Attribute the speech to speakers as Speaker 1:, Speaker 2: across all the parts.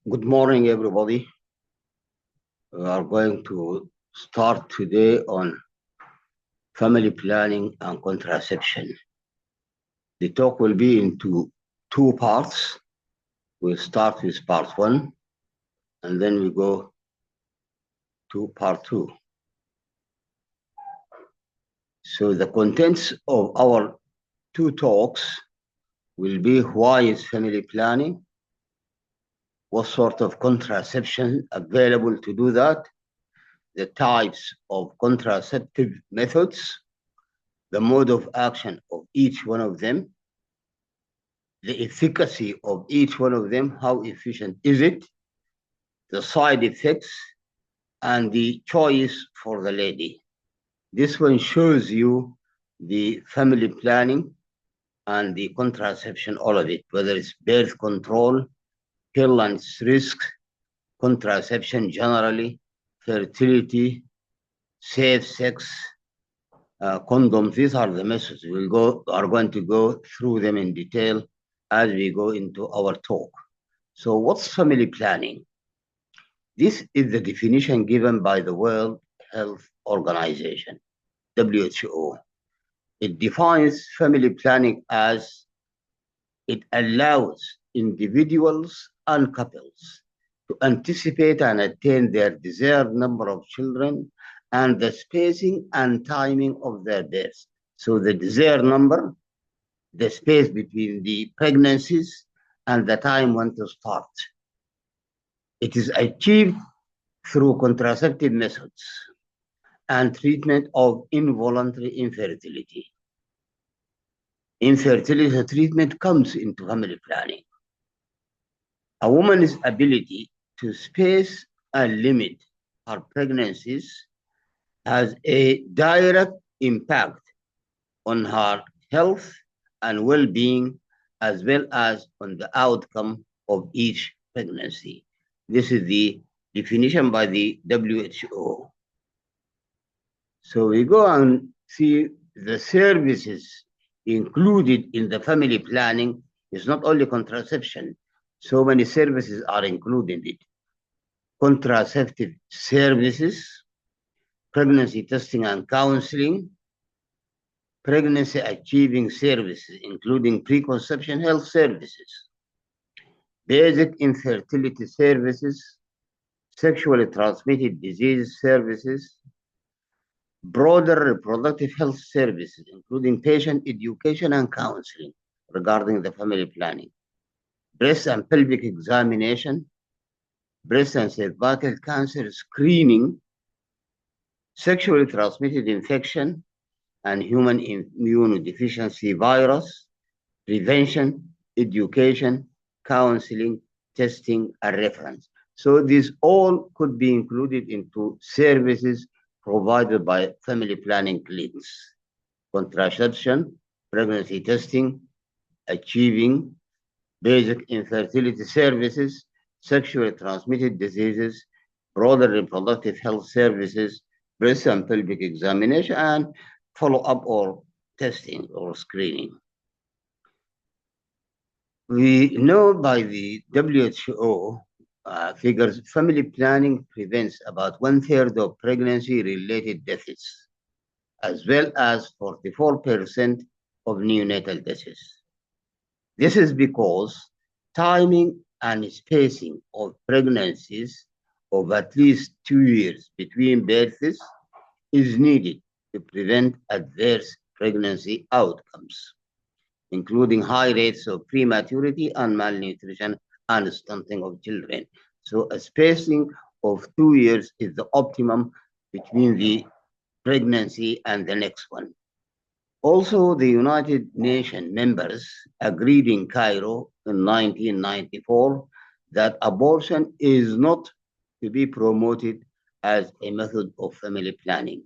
Speaker 1: Good morning, everybody. We are going to start today on family planning and contraception. The talk will be into two parts. We'll start with part one, and then we go to part two. So the contents of our two talks will be why is family planning, what sort of contraception available to do that, the types of contraceptive methods, the mode of action of each one of them, the efficacy of each one of them, how efficient is it, the side effects, and the choice for the lady. This one shows you the family planning and the contraception, all of it, whether it's birth control, pill and risk, contraception generally, fertility, safe sex, condoms. These are the methods. We are going to go through them in detail as we go into our talk. So what's family planning? This is the definition given by the World Health Organization, WHO. It defines family planning as it allows individuals and couples to anticipate and attain their desired number of children and the spacing and timing of their births. So the desired number, the space between the pregnancies, and the time when to start. It is achieved through contraceptive methods and treatment of involuntary infertility. Infertility treatment comes into family planning. A woman's ability to space and limit her pregnancies has a direct impact on her health and well-being, as well as on the outcome of each pregnancy. This is the definition by the WHO. So we go and see the services included in the family planning is not only contraception. So many services are included in it. Contraceptive services, pregnancy testing and counseling, pregnancy achieving services, including preconception health services, basic infertility services, sexually transmitted disease services, broader reproductive health services, including patient education and counseling regarding the family planning, breast and pelvic examination, breast and cervical cancer screening, sexually transmitted infection, and human immunodeficiency virus, prevention, education, counseling, testing, and reference. So these all could be included into services provided by family planning clinics. Contraception, pregnancy testing, achieving basic infertility services, sexually transmitted diseases, broader reproductive health services, breast and pelvic examination, and follow-up or testing or screening. We know by the WHO figures, family planning prevents about 1/3 of pregnancy-related deaths, as well as 44% of neonatal deaths. This is because timing and spacing of pregnancies of at least 2 years between births is needed to prevent adverse pregnancy outcomes, including high rates of prematurity and malnutrition and stunting of children. So a spacing of 2 years is the optimum between the pregnancy and the next one. Also, the United Nations members agreed in Cairo in 1994 that abortion is not to be promoted as a method of family planning.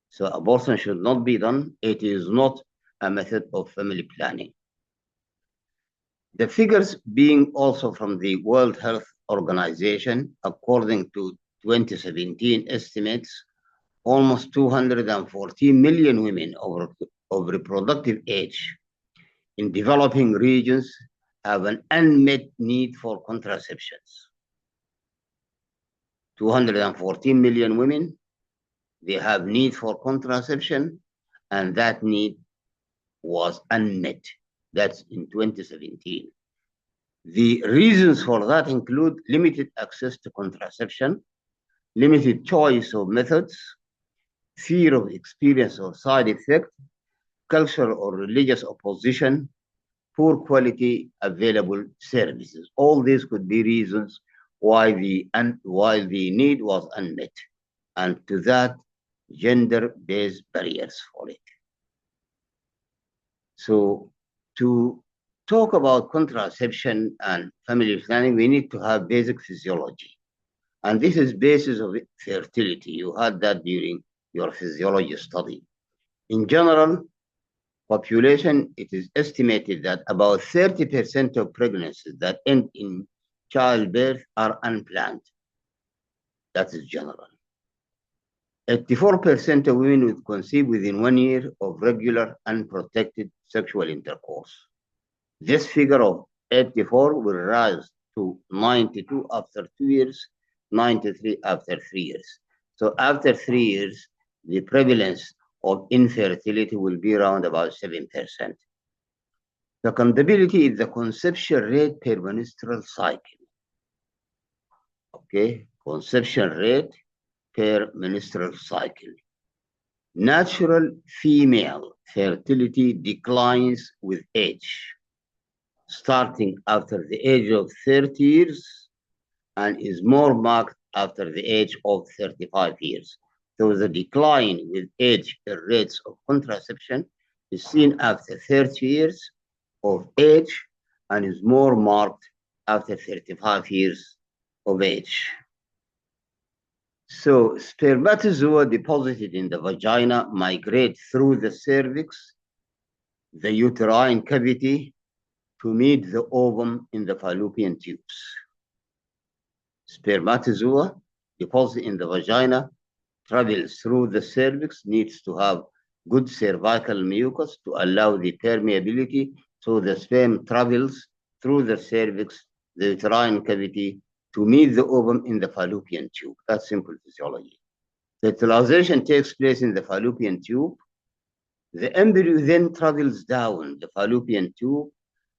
Speaker 1: So abortion should not be done. It is not a method of family planning. The figures being also from the World Health Organization, according to 2017 estimates, almost 214 million women of reproductive age in developing regions have an unmet need for contraceptions. 214 million women, they have need for contraception, and that need was unmet. That's in 2017. The reasons for that include limited access to contraception, limited choice of methods, fear of experience or side effect, cultural or religious opposition, poor quality available services. All these could be reasons why the need was unmet, and to that, gender-based barriers for it. So to talk about contraception and family planning, we need to have basic physiology. And this is basis of fertility. You had that during your physiology study. In general, population, it is estimated that about 30% of pregnancies that end in childbirth are unplanned. That is general. 84% of women would conceive within 1 year of regular unprotected sexual intercourse. This figure of 84 will rise to 92 after 2 years, 93 after 3 years. So after 3 years, the prevalence of infertility will be around about 7%. Fecundability is the conception rate per menstrual cycle. Okay, conception rate per menstrual cycle. Natural female fertility declines with age, starting after the age of 30 years and is more marked after the age of 35 years. So the decline with age in rates of contraception is seen after 30 years of age and is more marked after 35 years of age. So spermatozoa deposited in the vagina migrate through the cervix, the uterine cavity, to meet the ovum in the fallopian tubes. Spermatozoa deposited in the vagina travels through the cervix, needs to have good cervical mucus to allow the permeability, so the sperm travels through the cervix, the uterine cavity, to meet the ovum in the fallopian tube. That's simple physiology. Fertilization takes place in the fallopian tube. The embryo then travels down the fallopian tube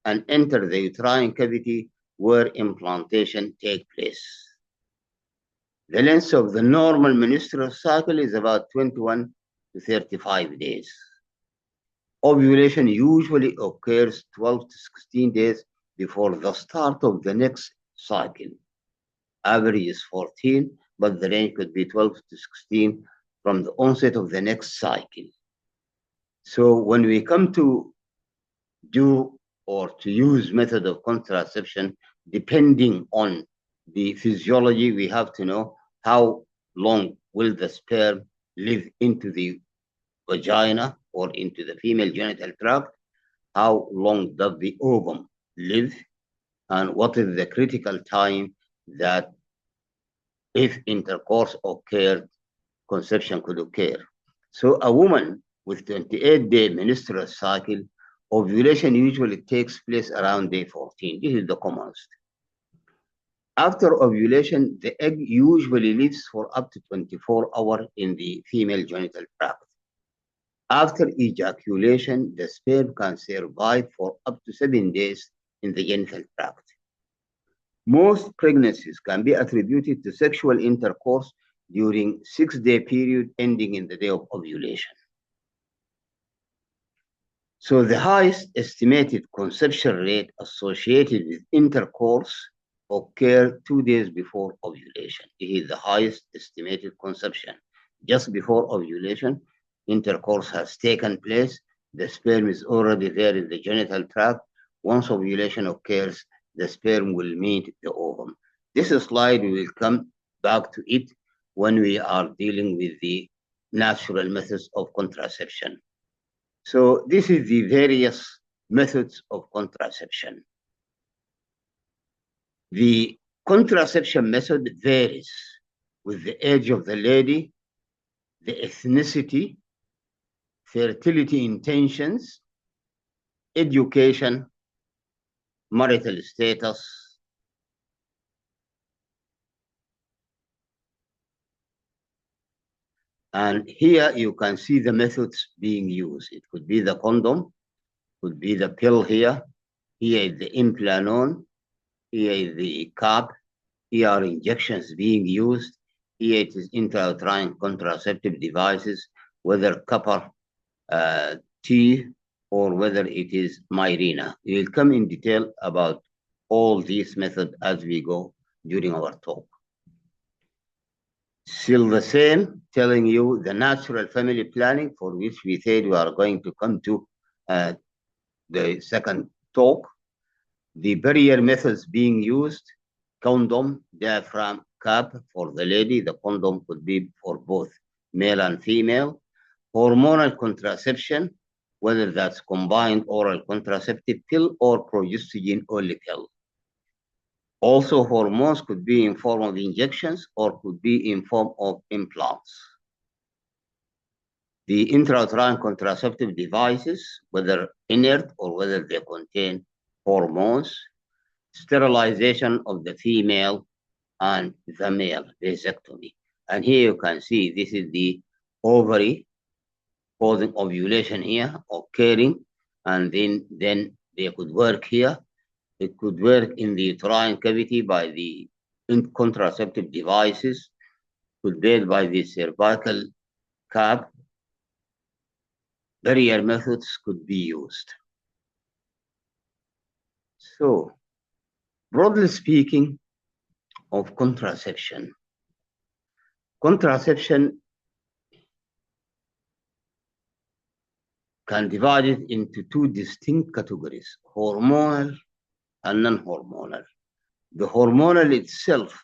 Speaker 1: and enter the uterine cavity where implantation takes place. The length of the normal menstrual cycle is about 21 to 35 days. Ovulation usually occurs 12 to 16 days before the start of the next cycle. Average is 14, but the range could be 12 to 16 from the onset of the next cycle. So when we come to do or to use method of contraception, depending on the physiology, we have to know how long will the sperm live into the vagina or into the female genital tract, how long does the ovum live, and what is the critical time that if intercourse occurred, conception could occur. So a woman with 28-day menstrual cycle, ovulation usually takes place around day 14. This is the commonest. After ovulation, the egg usually lives for up to 24 hours in the female genital tract. After ejaculation, the sperm can survive for up to 7 days in the genital tract. Most pregnancies can be attributed to sexual intercourse during 6-day period ending in the day of ovulation. So the highest estimated conception rate associated with intercourse occur 2 days before ovulation. It is the highest estimated conception. Just before ovulation, intercourse has taken place. The sperm is already there in the genital tract. Once ovulation occurs, the sperm will meet the ovum. This slide, we will come back to it when we are dealing with the natural methods of contraception. So this is the various methods of contraception. The contraception method varies with the age of the lady, the ethnicity, fertility intentions, education, marital status, And here you can see the methods being used. It could be the condom, could be the pill here. Here is the implanon. Here is the cap. Here are injections being used. Here it is intrauterine contraceptive devices, whether copper T or whether it is Mirena. We will come in detail about all these methods as we go during our talk. Still the same, telling you the natural family planning, for which we said we are going to come to the second talk. The barrier methods being used: condom, diaphragm, cap for the lady. The condom could be for both male and female. Hormonal contraception, whether that's combined oral contraceptive pill or progesterone only pill. Also, hormones could be in form of injections or could be in form of implants. The intrauterine contraceptive devices, whether inert or whether they contain hormones. Sterilization of the female and the male, vasectomy. And here you can see this is the ovary causing ovulation here, occurring, and then they could work here. It could work in the uterine cavity by the contraceptive devices, could be by the cervical cap. Barrier methods could be used. So, broadly speaking, of contraception. Contraception can divide it into two distinct categories, hormonal and non-hormonal. The hormonal itself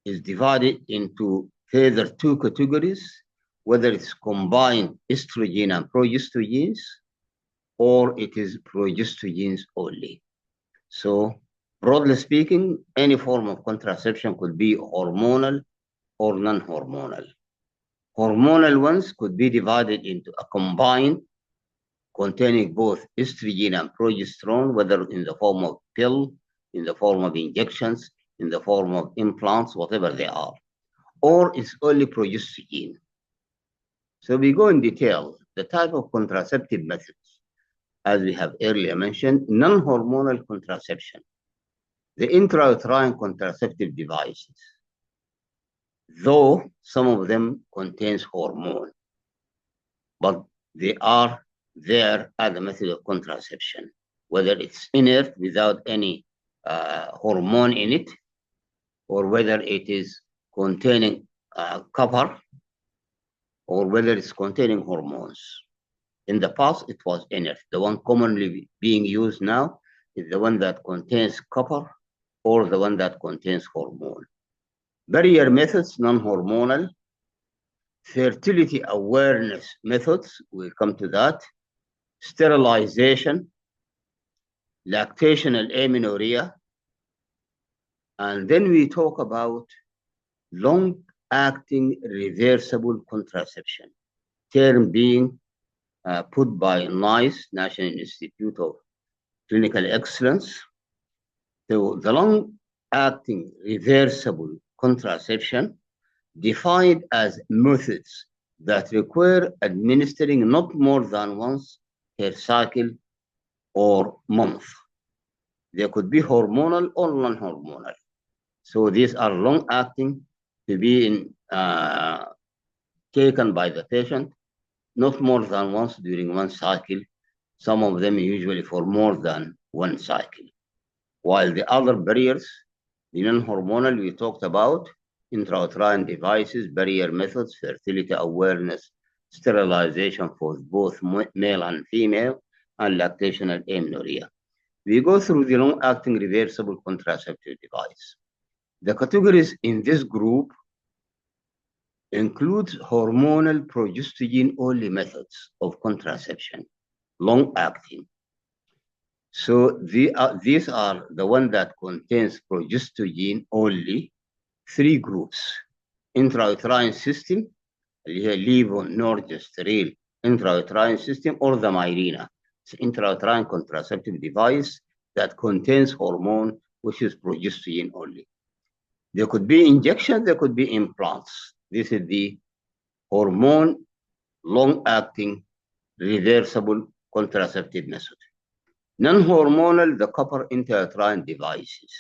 Speaker 1: is divided into further two categories, whether it's combined estrogen and progesterogens, or it is progesterogens only. So, broadly speaking, any form of contraception could be hormonal or non-hormonal. Hormonal ones could be divided into a combined containing both estrogen and progesterone, whether in the form of pill, in the form of injections, in the form of implants, whatever they are, or it's only progesterone. So we go in detail, the type of contraceptive methods, as we have earlier mentioned, non-hormonal contraception, the intrauterine contraceptive devices, though some of them contains hormone, but they are there as a method of contraception, whether it's inert without any hormone in it, or whether it is containing copper, or whether it's containing hormones. In the past, it was inert. The one commonly being used now is the one that contains copper or the one that contains hormone. Barrier methods, non-hormonal. Fertility awareness methods, we'll come to that. Sterilization, lactational amenorrhea, and then we talk about long-acting reversible contraception, term being put by NICE, National Institute of Clinical Excellence. So the long-acting reversible contraception defined as methods that require administering not more than once per cycle or month. They could be hormonal or non-hormonal. So these are long-acting to be taken by the patient, not more than once during one cycle, some of them usually for more than one cycle. While the other barriers, the non-hormonal we talked about, intrauterine devices, barrier methods, fertility awareness, sterilization for both male and female, and lactational amenorrhea. We go through the long-acting reversible contraceptive device. The categories in this group includes hormonal progesterone-only methods of contraception, long-acting. So these are the one that contains progesterone only, three groups: intrauterine system, levonorgestrel intrauterine system, or the Mirena. It's intrauterine contraceptive device that contains hormone, which is progesterone only. There could be injections, there could be implants. This is the hormone long-acting reversible contraceptive method. Non-hormonal, the copper intrauterine devices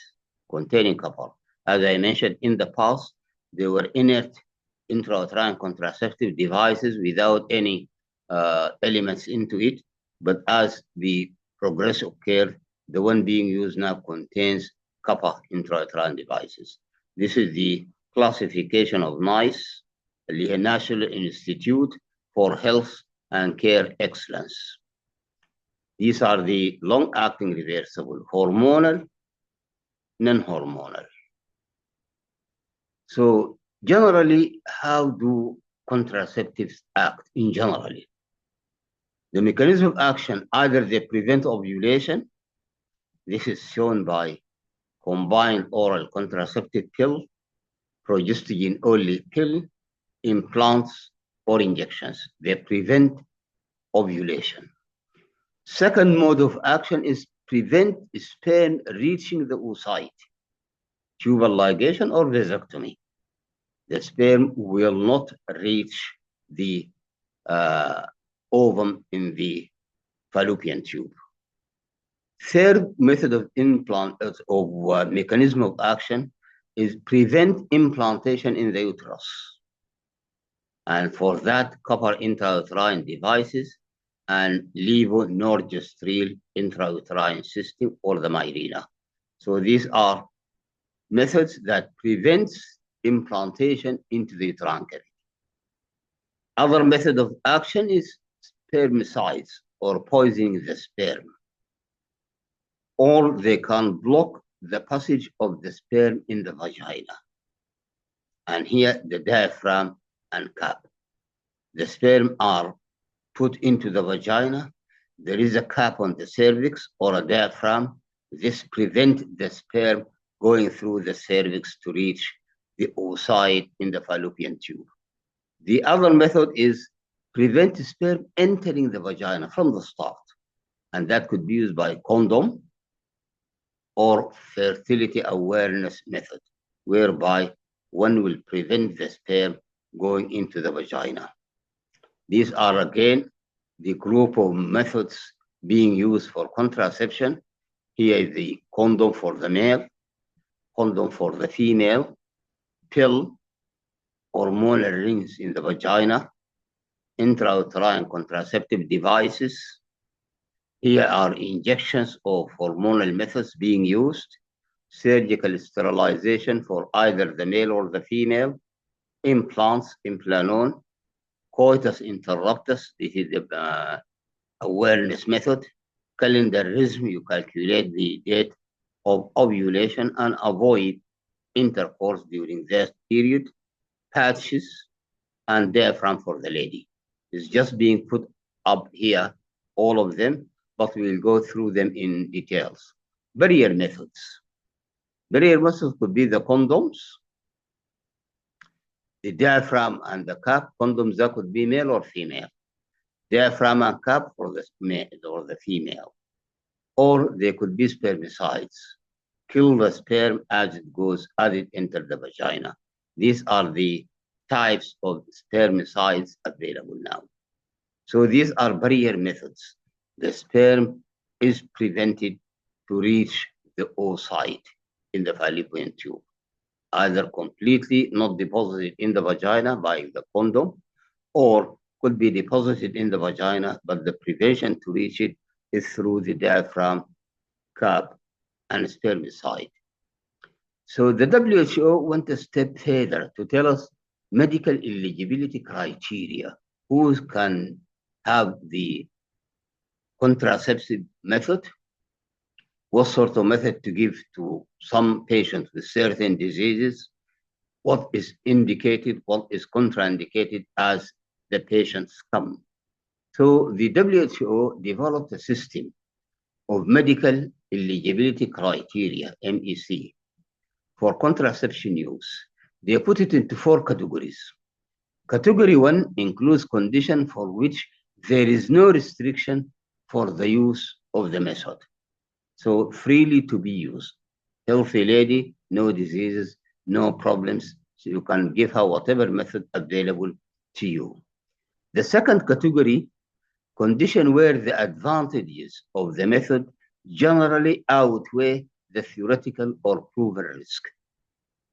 Speaker 1: containing copper. As I mentioned in the past, they were inert intrauterine contraceptive devices without any elements into it. But as the progress occurred, the one being used now contains copper intrauterine devices. This is the classification of NICE, the National Institute for Health and Care Excellence. These are the long-acting reversible, hormonal, non-hormonal. So generally, how do contraceptives act in generally? The mechanism of action, either they prevent ovulation, this is shown by combined oral contraceptive pill, progestogen-only pill, implants, or injections. They prevent ovulation. Second mode of action is prevent sperm reaching the oocyte, tubal ligation or vasectomy. The sperm will not reach the ovum in the fallopian tube. Third method of mechanism of action is prevent implantation in the uterus. And for that, copper intrauterine devices and levonorgestrel intrauterine system or the Mirena. So these are methods that prevents implantation into the uterine cavity. Other method of action is spermicides or poisoning the sperm. Or they can block the passage of the sperm in the vagina. And here the diaphragm and cap. The sperm are put into the vagina. There is a cap on the cervix or a diaphragm. This prevents the sperm going through the cervix to reach the oocyte in the fallopian tube. The other method is prevent sperm entering the vagina from the start. And that could be used by condom or fertility awareness method, whereby one will prevent the sperm going into the vagina. These are again the group of methods being used for contraception. Here is the condom for the male, condom for the female, pill, hormonal rings in the vagina, intrauterine contraceptive devices. Here are injections of hormonal methods being used, surgical sterilization for either the male or the female, implants, implanon, coitus interruptus, this is the awareness method, calendarism, you calculate the date of ovulation and avoid intercourse during that period, patches, and diaphragm for the lady. It's just being put up here, all of them, but we'll go through them in details. Barrier methods. Barrier methods could be the condoms, the diaphragm and the cap. Condoms that could be male or female. Diaphragm and cap for the male or the female. Or they could be spermicides. Kill the sperm as it enters the vagina. These are the types of spermicides available now. So these are barrier methods. The sperm is prevented to reach the oocyte in the fallopian tube, either completely not deposited in the vagina by the condom, or could be deposited in the vagina, but the prevention to reach it is through the diaphragm, cap, and spermicide. So the WHO went a step further to tell us medical eligibility criteria. Who can have the contraceptive method? What sort of method to give to some patients with certain diseases? What is indicated, what is contraindicated as the patients come. So the WHO developed a system of medical eligibility criteria, MEC, for contraception use. They put it into 4 categories. Category 1 includes conditions for which there is no restriction for the use of the method. So freely to be used. Healthy lady, no diseases, no problems. So you can give her whatever method available to you. The second category, condition where the advantages of the method generally outweigh the theoretical or proven risk.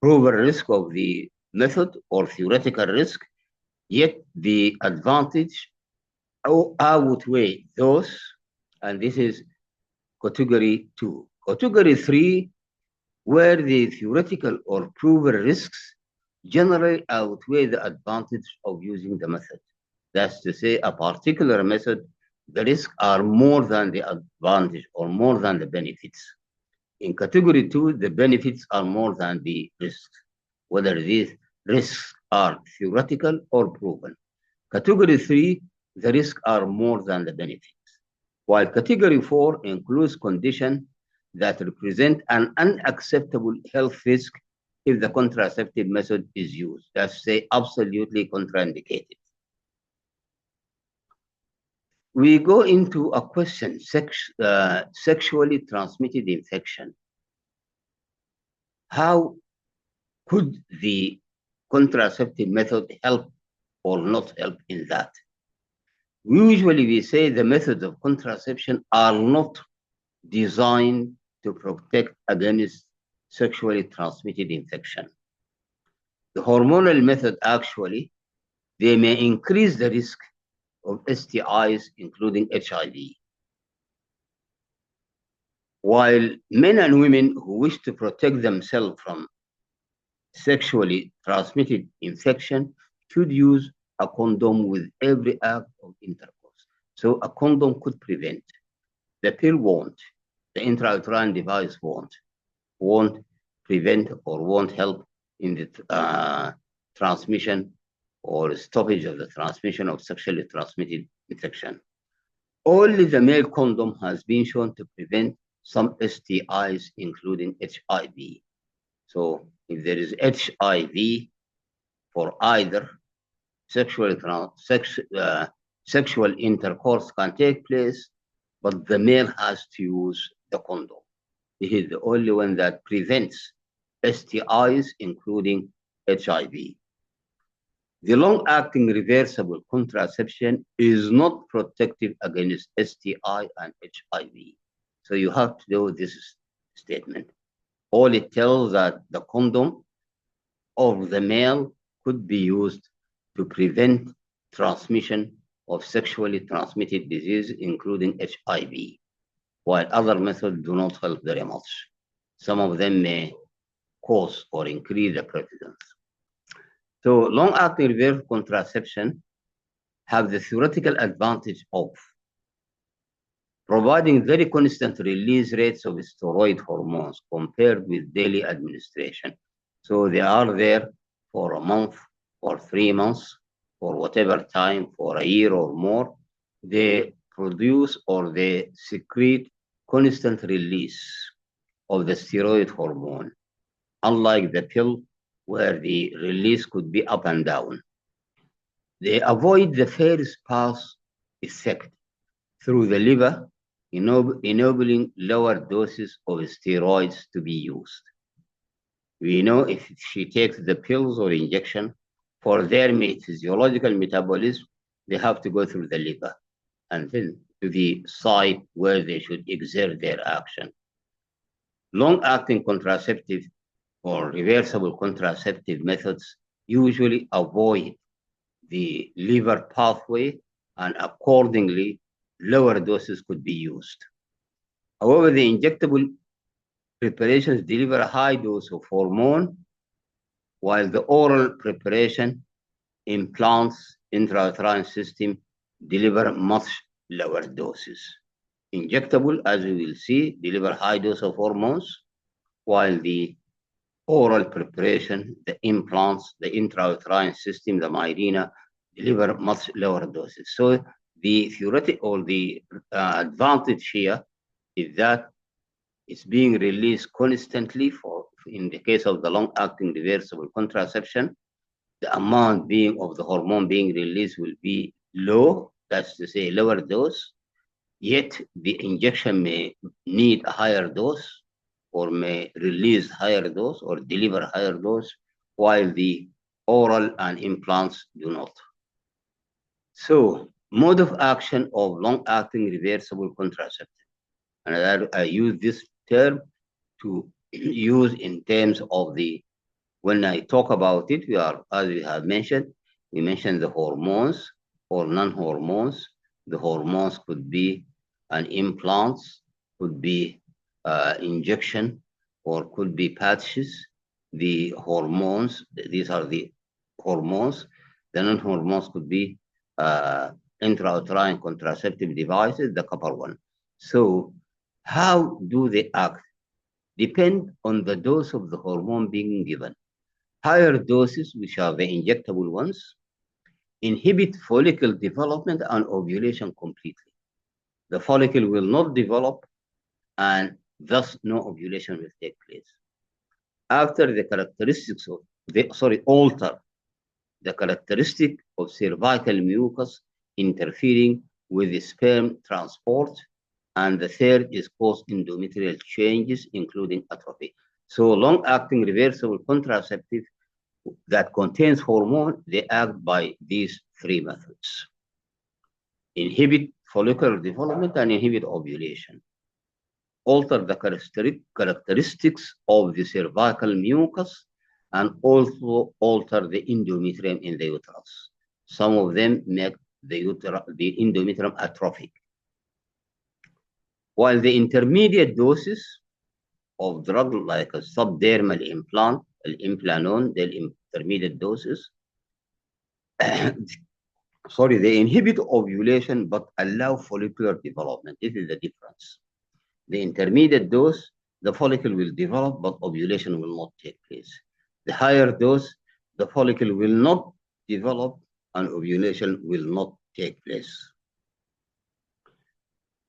Speaker 1: Proven risk of the method or theoretical risk, yet the advantage outweigh those, and this is category 2. Category 3, where the theoretical or proven risks generally outweigh the advantage of using the method. That's to say, a particular method, the risks are more than the advantage or more than the benefits. In category 2, the benefits are more than the risks, whether these risks are theoretical or proven. Category 3, the risks are more than the benefits, while category 4 includes conditions that represent an unacceptable health risk if the contraceptive method is used. That's say absolutely contraindicated. We go into a question, sexually transmitted infection. How could the contraceptive method help or not help in that? Usually we say the methods of contraception are not designed to protect against sexually transmitted infection. The hormonal method actually, they may increase the risk of STIs, including HIV. While men and women who wish to protect themselves from sexually transmitted infection should use a condom with every act of intercourse. So a condom could prevent. The pill won't. The intrauterine device won't prevent or won't help in the transmission or stoppage of the transmission of sexually transmitted infection. Only the male condom has been shown to prevent some STIs, including HIV. So if there is HIV for either, sexual intercourse can take place, but the male has to use the condom. This is the only one that prevents STIs, including HIV. The long-acting reversible contraception is not protective against STI and HIV. So you have to do this statement. All it tells that the condom of the male could be used to prevent transmission of sexually transmitted disease, including HIV, while other methods do not help very much. Some of them may cause or increase the prevalence. So long-acting reverse contraception have the theoretical advantage of providing very constant release rates of steroid hormones compared with daily administration. So they are there for a month or 3 months, for whatever time, for a year or more. They produce or they secrete constant release of the steroid hormone, unlike the pill where the release could be up and down. They avoid the first pass effect through the liver, enabling lower doses of steroids to be used. We know if she takes the pills or injection, for their physiological metabolism, they have to go through the liver and then to the site where they should exert their action. Long-acting contraceptive or reversible contraceptive methods usually avoid the liver pathway, and accordingly, lower doses could be used. However, the injectable preparations deliver a high dose of hormone, while the oral preparation, implants, intrauterine system deliver much lower doses. Injectable, as we will see, deliver high dose of hormones, while the oral preparation, the implants, the intrauterine system, the Mirena, deliver much lower doses. So the theoretical or the advantage here is that it's being released constantly for, in the case of the long-acting reversible contraception, the amount being of the hormone being released will be low, that's to say lower dose, yet the injection may need a higher dose or may release higher dose or deliver higher dose, while the oral and implants do not. So, mode of action of long-acting reversible contraceptive. And I use this term to use in terms of the, when I talk about it, we are, as we have mentioned, we mentioned the hormones or non-hormones. The hormones could be an implant, could be injection, or could be patches. The hormones, these are the hormones. The non-hormones could be intrauterine contraceptive devices, the copper one. So how do they act? Depend on the dose of the hormone being given. Higher doses, which are the injectable ones, inhibit follicle development and ovulation completely. The follicle will not develop and thus no ovulation will take place. After the characteristics of the, alter the characteristic of cervical mucus interfering with the sperm transport, and the third is cause endometrial changes, including atrophy. So long-acting reversible contraceptive that contains hormone, they act by these three methods. Inhibit follicular development and inhibit ovulation. Alter the characteristics of the cervical mucus and also alter the endometrium in the uterus. Some of them make the endometrium atrophic. While the intermediate doses of drug like a subdermal implant, الإمبلانون, the intermediate doses, they inhibit ovulation but allow follicular development. This is the difference. The intermediate dose, the follicle will develop, but ovulation will not take place. The higher dose, the follicle will not develop and ovulation will not take place.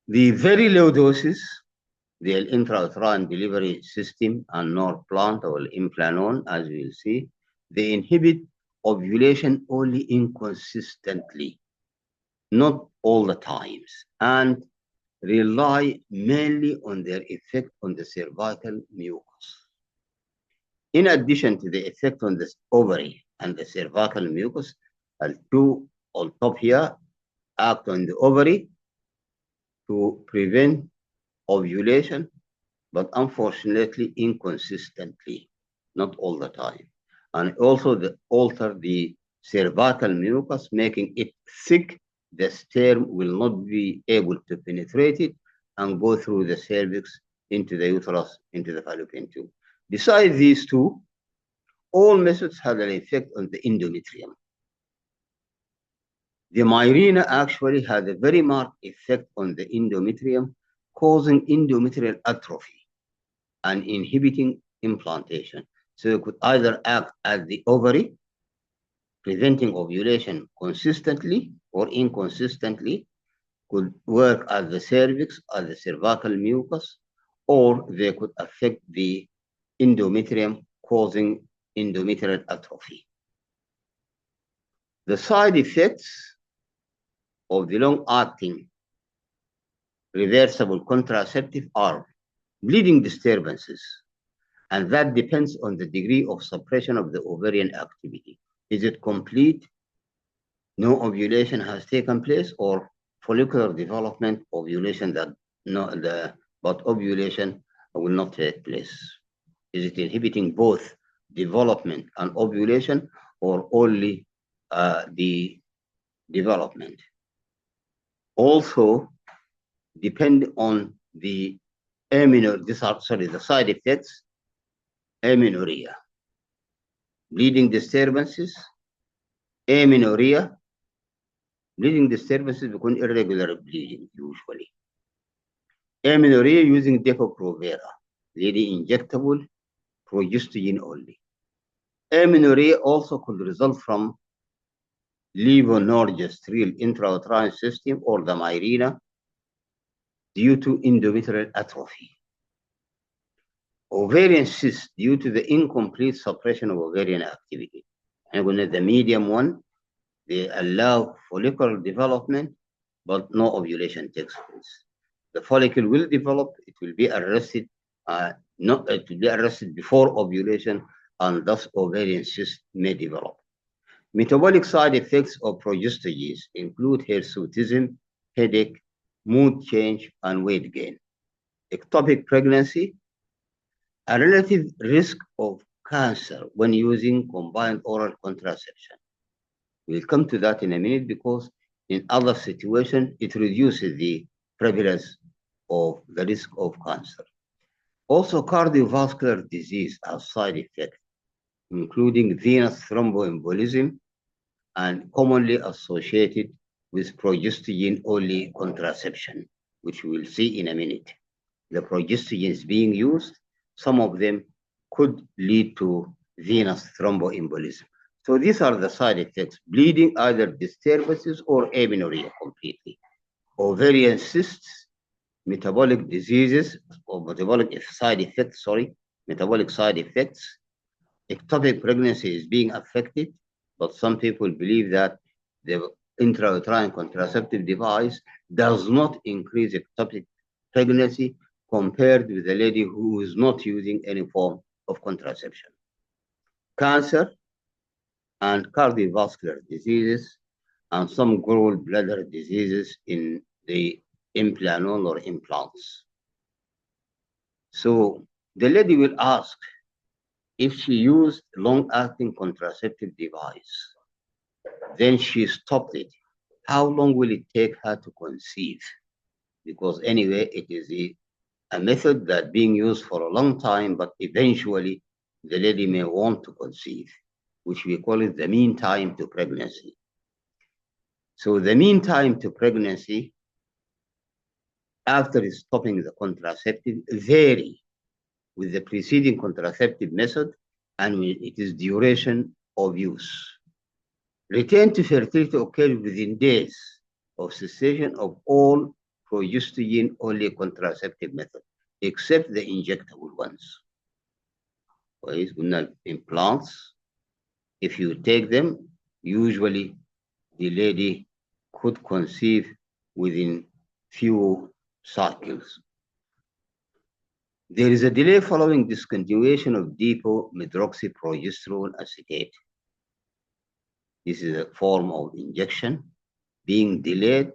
Speaker 1: The very low doses, the intrauterine delivery system and norplant or implanon, as we will see, they inhibit ovulation only inconsistently, not all the times, and rely mainly on their effect on the cervical mucus. In addition to the effect on the ovary and the cervical mucus, two on top here act on the ovary to prevent ovulation, but unfortunately inconsistently, not all the time. And also alter the cervical mucus, making it thick. The sperm will not be able to penetrate it and go through the cervix into the uterus, into the fallopian tube. Besides these two, all methods have an effect on the endometrium. The Mirena actually had a very marked effect on the endometrium, causing endometrial atrophy and inhibiting implantation. So it could either act as the ovary, preventing ovulation consistently or inconsistently, could work as the cervix, as the cervical mucus, or they could affect the endometrium, causing endometrial atrophy. The side effects of the long-acting reversible contraceptive are bleeding disturbances, and that depends on the degree of suppression of the ovarian activity. Is it complete? No ovulation has taken place, or follicular development, ovulation that but ovulation will not take place? Is it inhibiting both development and ovulation, or only the development? Also, depend on the the side effects: amenorrhea, bleeding disturbances, amenorrhea. Bleeding disturbances become irregular bleeding usually. Amenorrhea using Depo-Provera, lady injectable, progestogen only. Amenorrhea also could result from levonorgestrel intrauterine system or the Mirena due to endometrial atrophy. Ovarian cysts due to the incomplete suppression of ovarian activity. And when the medium one, they allow follicular development, but no ovulation takes place. The follicle will develop, it will be arrested, it will be arrested before ovulation, and thus ovarian cyst may develop. Metabolic side effects of progestogens include hirsutism, headache, mood change, and weight gain. Ectopic pregnancy, a relative risk of cancer when using combined oral contraception. We'll come to that in a minute because in other situations, it reduces the prevalence of the risk of cancer. Also, cardiovascular disease has side effects, including venous thromboembolism and commonly associated with progestogen-only contraception, which we will see in a minute. The progestogens being used, some of them could lead to venous thromboembolism. So these are the side effects: bleeding, either disturbances or amenorrhea completely. Ovarian cysts, metabolic diseases or metabolic side effects, metabolic side effects. Ectopic pregnancy is being affected, but some people believe that the intrauterine contraceptive device does not increase ectopic pregnancy compared with a lady who is not using any form of contraception. Cancer and cardiovascular diseases and some gallbladder diseases in the implanon or implants. So the lady will ask, if she used long-acting contraceptive device, then she stopped it, how long will it take her to conceive? Because anyway, it is a method that being used for a long time, but eventually the lady may want to conceive, which we call it the mean time to pregnancy. So the mean time to pregnancy after stopping the contraceptive vary with the preceding contraceptive method and it is duration of use. Return to fertility occurs within days of cessation of all progestogen-only contraceptive method, except the injectable ones. Implants, if you take them, usually the lady could conceive within few cycles. There is a delay following discontinuation of depot-medroxyprogesterone acetate. This is a form of injection being delayed,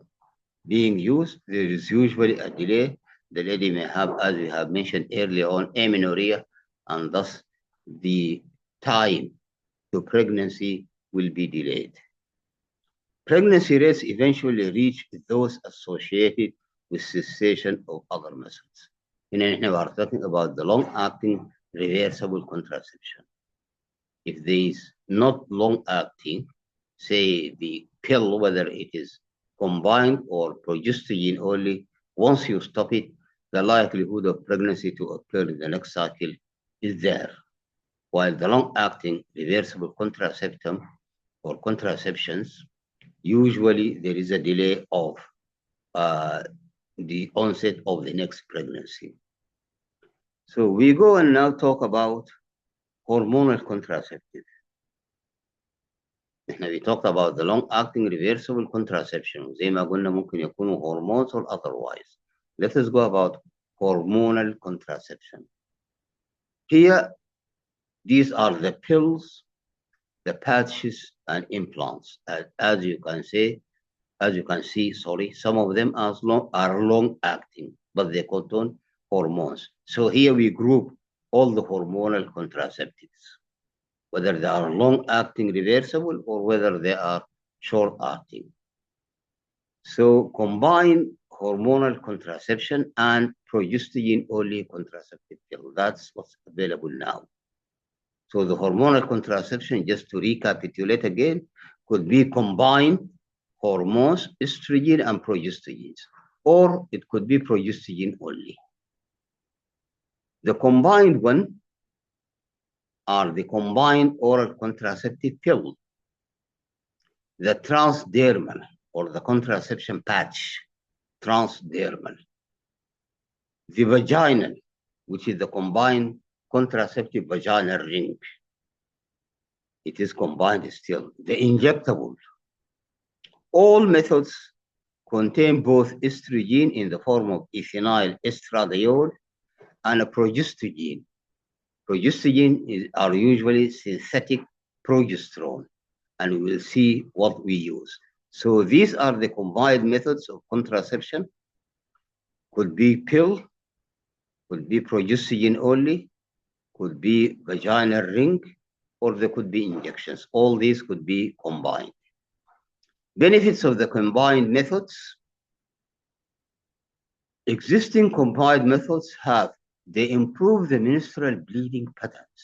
Speaker 1: being used. There is usually a delay. The lady may have, as we have mentioned earlier on, amenorrhea, and thus the time to pregnancy will be delayed. Pregnancy rates eventually reach those associated with cessation of other methods. We are talking about the long-acting reversible contraception. If there is not long-acting, say the pill, whether it is combined or progestogen only, once you stop it, the likelihood of pregnancy to occur in the next cycle is there. While the long-acting reversible contraception or contraceptions, usually there is a delay of the onset of the next pregnancy. So we go and now talk about hormonal contraceptive. We talked about the long-acting reversible contraception. زي ما قلنا ممكن يكونوا hormones or otherwise. Let us go about hormonal contraception. Here, these are the pills, the patches, and implants. As you can see, some of them are long-acting, but they contain hormones. So here we group all the hormonal contraceptives, whether they are long-acting reversible or whether they are short-acting. So combine hormonal contraception and progestogen-only contraceptive pill. That's what's available now. So the hormonal contraception, just to recapitulate again, could be combined hormones, estrogen, and progestogens, or it could be progestogen only. The combined one are the combined oral contraceptive pill, the transdermal or the contraception patch, transdermal, the vaginal, which is the combined contraceptive vaginal ring. It is combined still. The injectable. All methods contain both estrogen in the form of ethinyl estradiol and a progestogen. Progestogen are usually synthetic progesterone, and we will see what we use. So these are the combined methods of contraception. Could be pill, could be progesterone only, could be vaginal ring, or there could be injections. All these could be combined. Benefits of the combined methods. Existing combined methods they improve the menstrual bleeding patterns.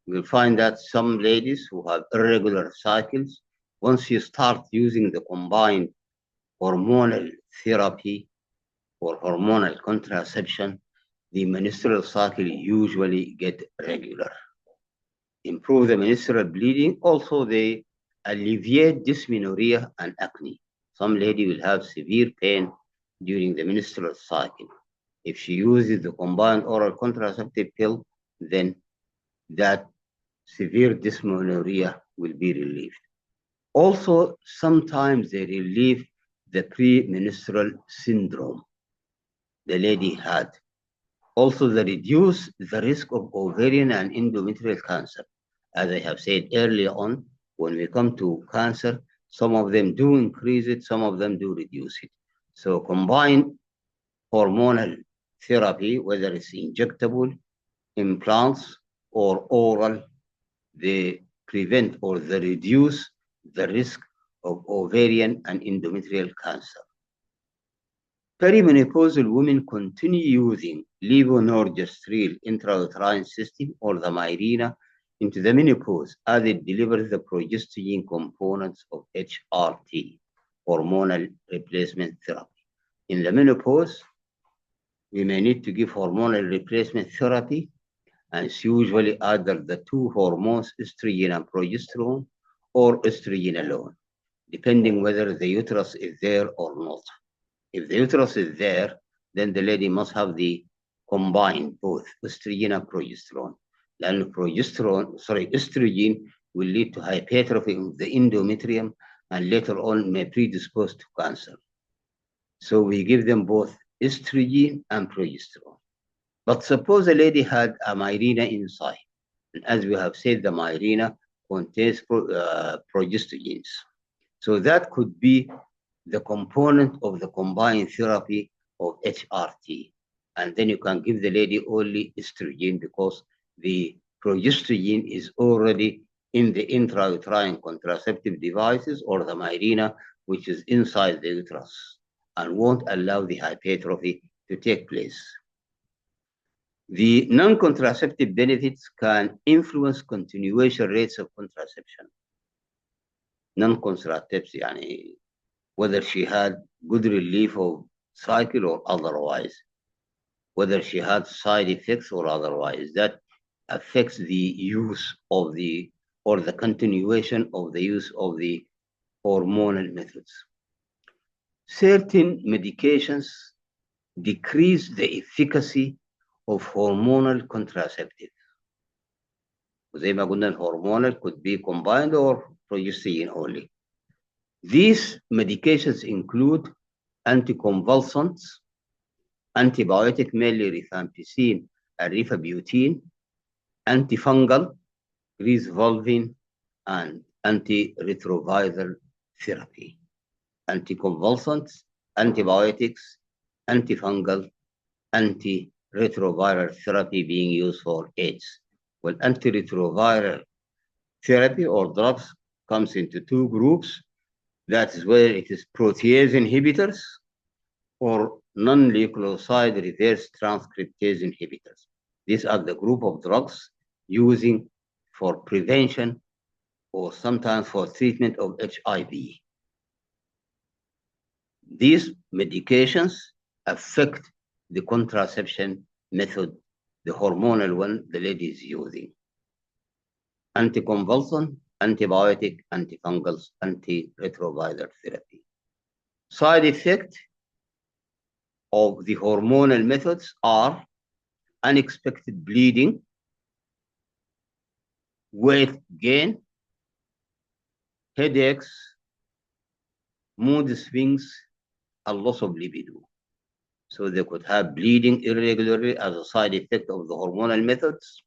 Speaker 1: You'll find that some ladies who have irregular cycles, once you start using the combined hormonal therapy or hormonal contraception, the menstrual cycle usually get regular. Improve the menstrual bleeding. Also, they alleviate dysmenorrhea and acne. Some lady will have severe pain during the menstrual cycle. If she uses the combined oral contraceptive pill, then that severe dysmenorrhea will be relieved. Also, sometimes they relieve the premenstrual syndrome the lady had. Also, they reduce the risk of ovarian and endometrial cancer. As I have said earlier on, when we come to cancer, some of them do increase it, some of them do reduce it. So combined hormonal therapy, whether it's injectable, implants, or oral, they prevent or they reduce the risk of ovarian and endometrial cancer. Perimenopausal women continue using levonorgestrel intrauterine system or the Mirena into the menopause as it delivers the progesterone components of HRT, hormonal replacement therapy. In the menopause, we may need to give hormonal replacement therapy, and it's usually either the two hormones, estrogen and progesterone, or estrogen alone, depending whether the uterus is there or not. If the uterus is there, then the lady must have the combined both estrogen and progesterone. Then estrogen will lead to hypertrophy of the endometrium and later on may predispose to cancer. So we give them both estrogen and progesterone. But suppose a lady had a Mirena inside, and as we have said, the Mirena contains progesterones. So that could be the component of the combined therapy of HRT. And then you can give the lady only estrogen because the progesterone is already in the intrauterine contraceptive devices or the Mirena, which is inside the uterus and won't allow the hypertrophy to take place. The non-contraceptive benefits can influence continuation rates of contraception. Non-contraceptives, yani, whether she had good relief of cycle or otherwise, whether she had side effects or otherwise, that affects the use of the or the continuation of the use of the hormonal methods. Certain medications decrease the efficacy of hormonal contraceptive. زي ما قلنا الهرمونال could be combined or progesterone only. These medications include anticonvulsants, antibiotic, mainly rifampicin and rifabutin, antifungal, greasevolvin, and antiretroviral therapy. Anticonvulsants, antibiotics, antifungal, antiretroviral therapy being used for AIDS. Well, antiretroviral therapy or drugs comes into two groups. That is where it is protease inhibitors or non-nucleoside reverse transcriptase inhibitors. These are the group of drugs using for prevention or sometimes for treatment of HIV. These medications affect the contraception method, the hormonal one the lady is using. Anticonvulsant, antibiotic, antifungals, antiretroviral therapy. Side effect of the hormonal methods are unexpected bleeding, weight gain, headaches, mood swings, and loss of libido. So they could have bleeding irregularly as a side effect of the hormonal methods.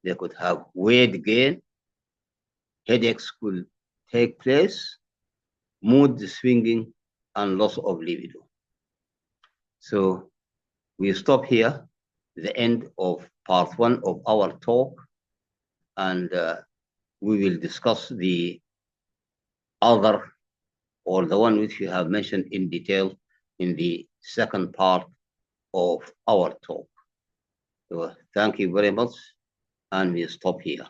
Speaker 1: They could have weight gain. Headaches could take place, mood swinging, and loss of libido. So we stop here, the end of part one of our talk, and we will discuss the other or the one which we have mentioned in detail in the second part of our talk. So thank you very much, and we stop here.